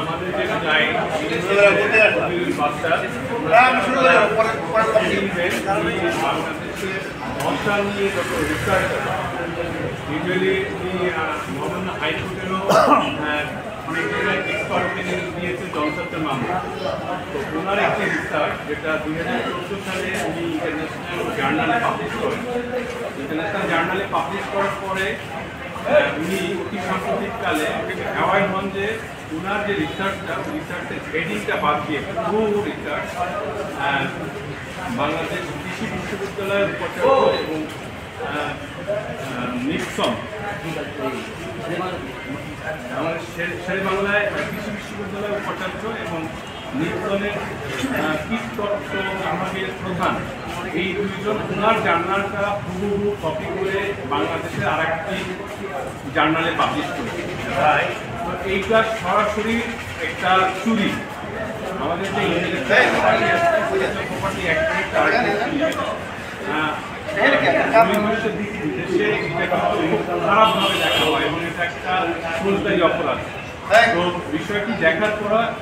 আমাদের যেটা যাই বাংলাদেশের ভাষা নিয়ে যত রিসার্চ ইউজুয়ালি মহামান্য হাইকোর্টেরও অনেক জায়গায় এক্সপার্ট ওপিনিয়ন দিয়েছে জনস্বাস্থ্যের মামলা। তো ওনার একটি রিসার্চ যেটা 2014 সালে উনি ইন্টারন্যাশনাল জার্নালে পাবলিশ করেন। ইন্টারন্যাশনাল জার্নালে পাবলিশ করার পরে উনি অতি সাম্প্রতিককালে অ্যাওয়ার্ড হন যে ওনার যে রিসার্চটা রিসার্চের হেডিংটা বাদ দিয়ে পুরো রিসার্চ বাংলাদেশ কৃষি বিশ্ববিদ্যালয়ের উপাচার্য এবং নিক্সন আমাদের শেরে বাংলায় কৃষি বিশ্ববিদ্যালয়ের উপাচার্য এবং নিক্সনের কীটতত্ত্ব বিভাগের প্রধান এই দুইজন ওনার জার্নালটা হুবহু কপি করে বাংলাদেশের আর একটি জার্নালে পাবলিশ করেছে। তো এইটা সরাসরি একটা চুরি। আমাদের যে ইন্টেলেকচুয়াল প্রপার্টি অ্যাক্টের দেশে এটা খারাপভাবে দেখা হয় এবং এটা একটা ফৌজদারি অপরাধ। তো বিষয়টি দেখার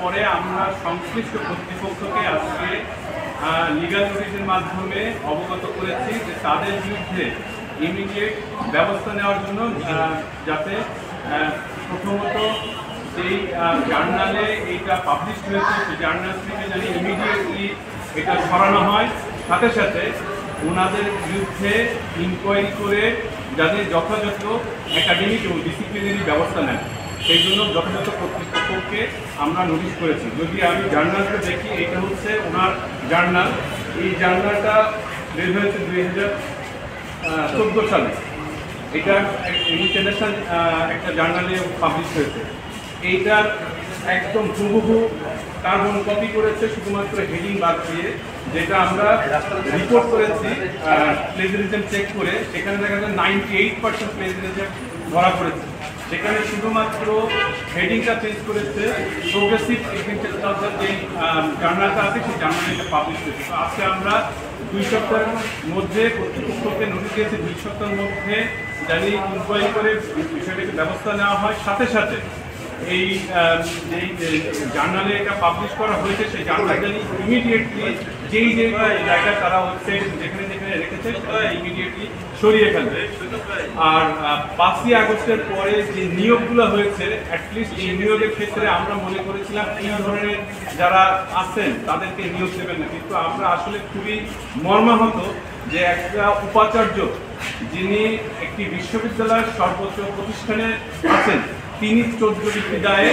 পরে আমরা সংশ্লিষ্ট কর্তৃপক্ষকে আজকে লিগাল নোটিশের মাধ্যমে অবগত করেছি যে তাদের বিরুদ্ধে ইমিডিয়েট ব্যবস্থা নেওয়ার জন্য যাতে প্রথমত যেই জার্নালে এইটা পাবলিশ হয়েছে সেই জার্নাল থেকে যেন ইমিডিয়েটলি এটা সরানো হয়, সাথে সাথে ওনাদের বিরুদ্ধে ইনকোয়ারি করে যাদের যথাযথ একাডেমিক এবং ডিসিপ্লিনারি ব্যবস্থা নেন সেই জন্য যথাযথ কর্তৃপক্ষকে আমরা নোটিশ করেছি। যদি আমি জার্নালটা দেখি, এটা হচ্ছে ওনার জার্নাল। এই জার্নালটা বের হয়েছে 2014 সালে। এটা ইন্টারন্যাশনাল একটা জার্নালে পাবলিশ হয়েছে। এইটার একদম হুবহু কার্বন কপি করেছে শুধুমাত্র হেডিং বাদ দিয়ে, যেটা আমরা রিপোর্ট করেছি প্লেজারিজম চেক করে। সেখানে দেখা যায় 98% প্লেজারিজম ধরা পড়েছে। সেখানে শুধুমাত্র হেডিংটা চেঞ্জ করেছে। প্রোগ্রেসিভ এগ্রিকালচার যে জার্নালটা আছে সেই জার্নালটা পাবলিশ করেছে। তো আজকে আমরা 2 সপ্তাহের মধ্যে কর্তৃপক্ষকে নোটিশ দিয়েছি 2 সপ্তাহের মধ্যে জানি ইনকোয়ারি করে বিষয়টাকে ব্যবস্থা নেওয়া হয়। সাথে সাথে এই জার্নালে এটা পাবলিশ করা হয়েছে সেই জার্নাল জানি ইমিডিয়েটলি যেই জায়গায় তারা হচ্ছে যেখানে যেখানে রেখেছে ইমিডিয়েটলি সরিয়ে ফেলবে। আর 5ই আগস্টের পরে যে নিয়োগগুলো হয়েছে, অ্যাটলিস্ট এই নিয়োগের ক্ষেত্রে আমরা মনে করেছিলাম এই ধরনের যারা আছেন তাদেরকে নিয়োগ দেবেন না, কিন্তু আমরা আসলে খুবই মর্মাহত যে একটা উপাচার্য যিনি একটি বিশ্ববিদ্যালয়ের সর্বোচ্চ প্রতিষ্ঠানে আছেন তিনি 14 দায়ে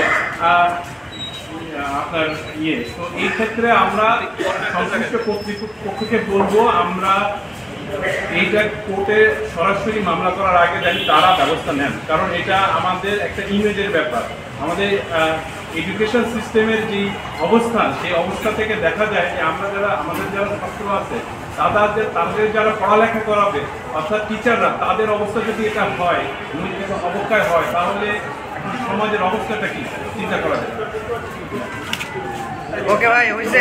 আপনার তো এই ক্ষেত্রে আমরা সংশ্লিষ্ট কর্তৃপক্ষকে বলবো আমরা এইটা কোর্টে সরাসরি মামলা করার আগে জানি তারা ব্যবস্থা নেন, কারণ এটা আমাদের একটা ইমেজের ব্যাপার। আমাদের এডুকেশন সিস্টেমের যে অবস্থান সেই অবস্থা থেকে দেখা যায় যে আমরা আমাদের যারা ছাত্র আছে তাদের যারা পড়ালেখা করাবে অর্থাৎ টিচাররা, তাদের অবস্থা যদি এটা হয়, নৈতিক অবক্ষয় হয়, তাহলে এখন সমাজের অবস্থাটা কি চিন্তা করা যায়। ওকে ভাই, হইছে।